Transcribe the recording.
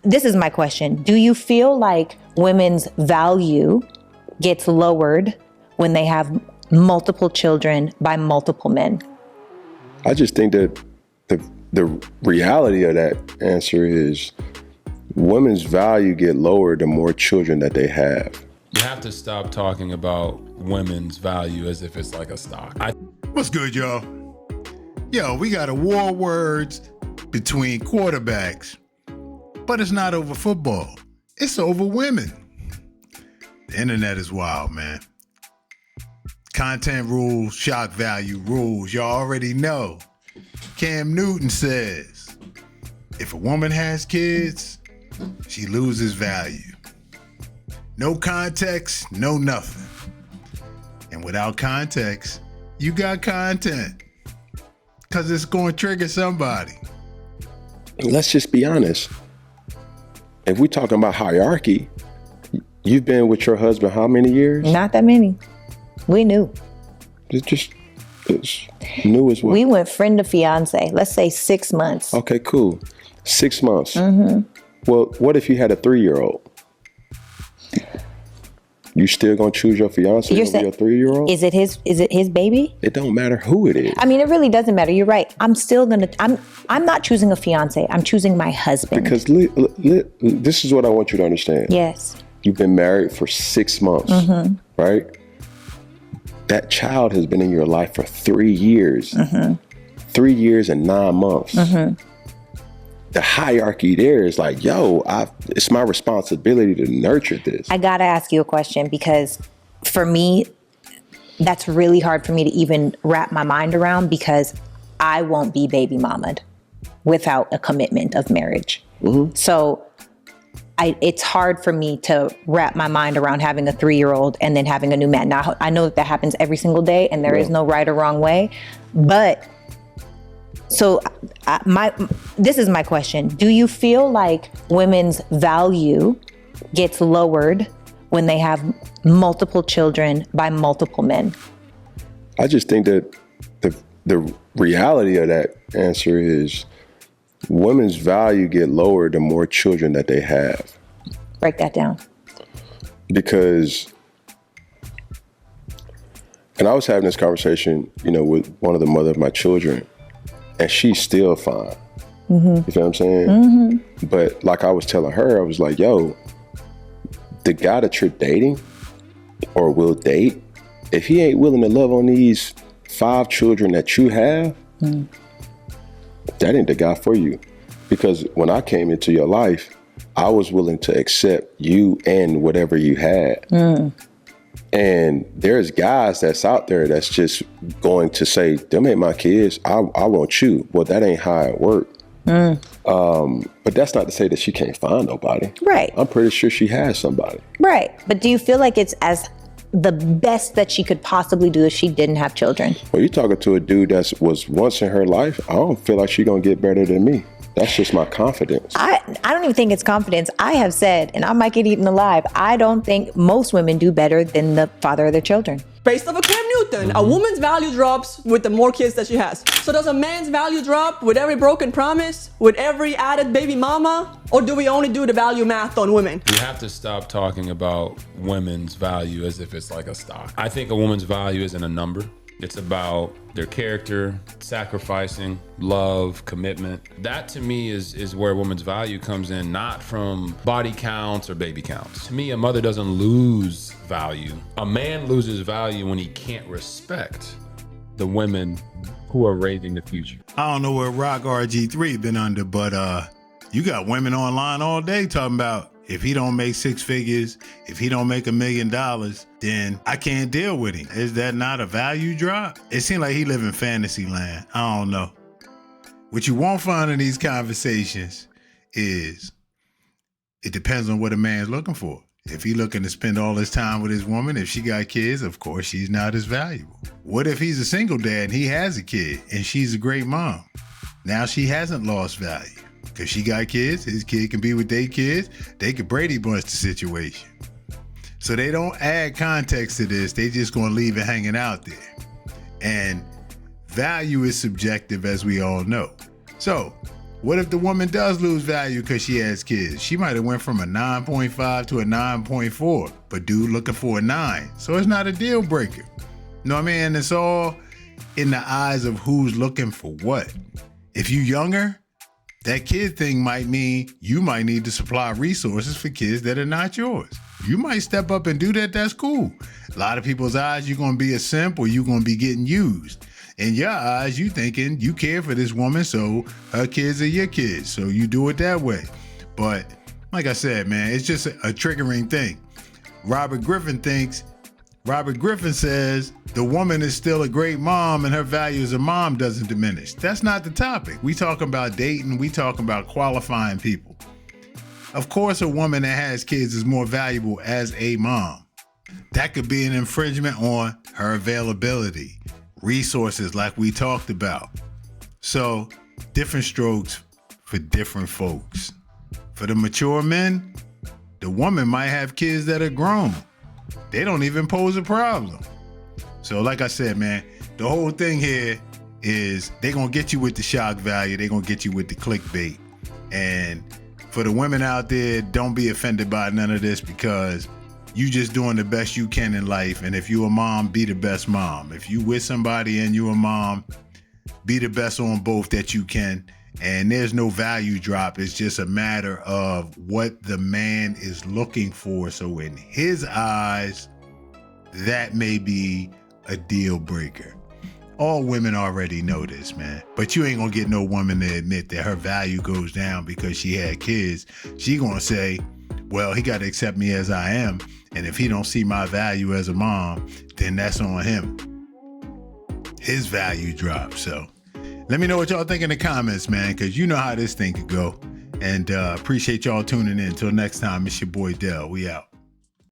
this is my question. Do you feel like women's value gets lowered when they have multiple children by multiple men? I just think that the reality of that answer is women's value get lowered the more children that they have. You have to stop talking about women's value as if it's like a stock. What's good, y'all? Yo, we got a war of words between quarterbacks, but it's not over football. It's over women. The internet is wild, man. Content rules, shock value rules. Y'all already know. Cam Newton says, if a woman has kids, she loses value. No context, no nothing. And without context, you got content. Because it's going to trigger somebody. Let's just be honest. If we're talking about hierarchy, you've been with your husband how many years? Not that many. We knew. It's new as well. We went friend to fiance. Let's say 6 months. Okay, cool. 6 months. Mm-hmm. Well, what if you had a 3-year-old? You still gonna choose your fiance over your 3-year-old? Is it his baby? It don't matter who it is. I mean, it really doesn't matter. You're right. I'm not choosing a fiance. I'm choosing my husband. Because this is what I want you to understand. Yes. You've been married for 6 months, right? That child has been in your life for 3 years. 3 years and 9 months. The hierarchy there is like, yo, it's my responsibility to nurture this. I gotta ask you a question, because for me, that's really hard for me to even wrap my mind around, because I won't be baby mamaed without a commitment of marriage. So it's hard for me to wrap my mind around having a 3-year-old and then having a new man. Now, I know that happens every single day and there is no right or wrong way, but so this is my question. Do you feel like women's value gets lowered when they have multiple children by multiple men? I just think that the reality of that answer is women's value get lowered the more children that they have. Break that down. Because, and I was having this conversation, with one of the mother of my children, and she's still fine. You feel what I'm saying? But like I was telling her, I was like, yo, the guy that you're dating or will date, if he ain't willing to love on these 5 children that you have, that ain't the guy for you. Because when I came into your life, I was willing to accept you and whatever you had. And there's guys that's out there that's just going to say, them ain't my kids, I want you. Well, that ain't how it works. But that's not to say that she can't find nobody. Right. I'm pretty sure she has somebody. Right. But do you feel like it's as the best that she could possibly do if she didn't have children? Well, you're talking to a dude that was once in her life. I don't feel like she's going to get better than me. That's just my confidence. I don't even think it's confidence. I have said, and I might get eaten alive, I don't think most women do better than the father of their children. Based off of Cam Newton, a woman's value drops with the more kids that she has. So does a man's value drop with every broken promise, with every added baby mama? Or do we only do the value math on women? You have to stop talking about women's value as if it's like a stock. I think a woman's value isn't a number. It's about their character, sacrificing, love, commitment. That to me is where a woman's value comes in, not from body counts or baby counts. To me, a mother doesn't lose value. A man loses value when he can't respect the women who are raising the future. I don't know where Rock RG3 been under, but you got women online all day talking about, if he don't make 6 figures, if he don't make $1 million, then I can't deal with him. Is that not a value drop? It seems like he live in fantasy land. I don't know. What you won't find in these conversations is it depends on what a man's looking for. If he looking to spend all his time with his woman, if she got kids, of course she's not as valuable. What if he's a single dad and he has a kid and she's a great mom? Now she hasn't lost value. Because she got kids, his kid can be with their kids, they could Brady Bunch the situation. So they don't add context to this, they just gonna leave it hanging out there. And value is subjective, as we all know. So What if the woman does lose value because she has kids? She might have went from a 9.5 to a 9.4, but dude looking for a 9. So it's not a deal breaker. You know what I mean? It's all in the eyes of who's looking for what. If you younger, that kid thing might mean you might need to supply resources for kids that are not yours. You might step up and do that. That's cool. A lot of people's eyes, you're going to be a simp or you're going to be getting used. In your eyes, you thinking you care for this woman, so her kids are your kids. So you do it that way. But like I said, man, it's just a triggering thing. Robert Griffin says the woman is still a great mom and her value as a mom doesn't diminish. That's not the topic. We talking about dating. We talking about qualifying people. Of course, a woman that has kids is more valuable as a mom. That could be an infringement on her availability, resources like we talked about. So different strokes for different folks. For the mature men, the woman might have kids that are grown. They don't even pose a problem. So like I said, man, the whole thing here is they're going to get you with the shock value. They're going to get you with the clickbait. And for the women out there, don't be offended by none of this because you just doing the best you can in life. And if you a mom, be the best mom. If you with somebody and you a mom, be the best on both that you can. And there's no value drop. It's just a matter of what the man is looking for. So in his eyes, that may be a deal breaker. All women already know this, man. But you ain't gonna get no woman to admit that her value goes down because she had kids. She gonna say, well, he got to accept me as I am. And if he don't see my value as a mom, then that's on him. His value drops. So let me know what y'all think in the comments, man, because you know how this thing could go. And appreciate y'all tuning in. Until next time, it's your boy Dell. We out.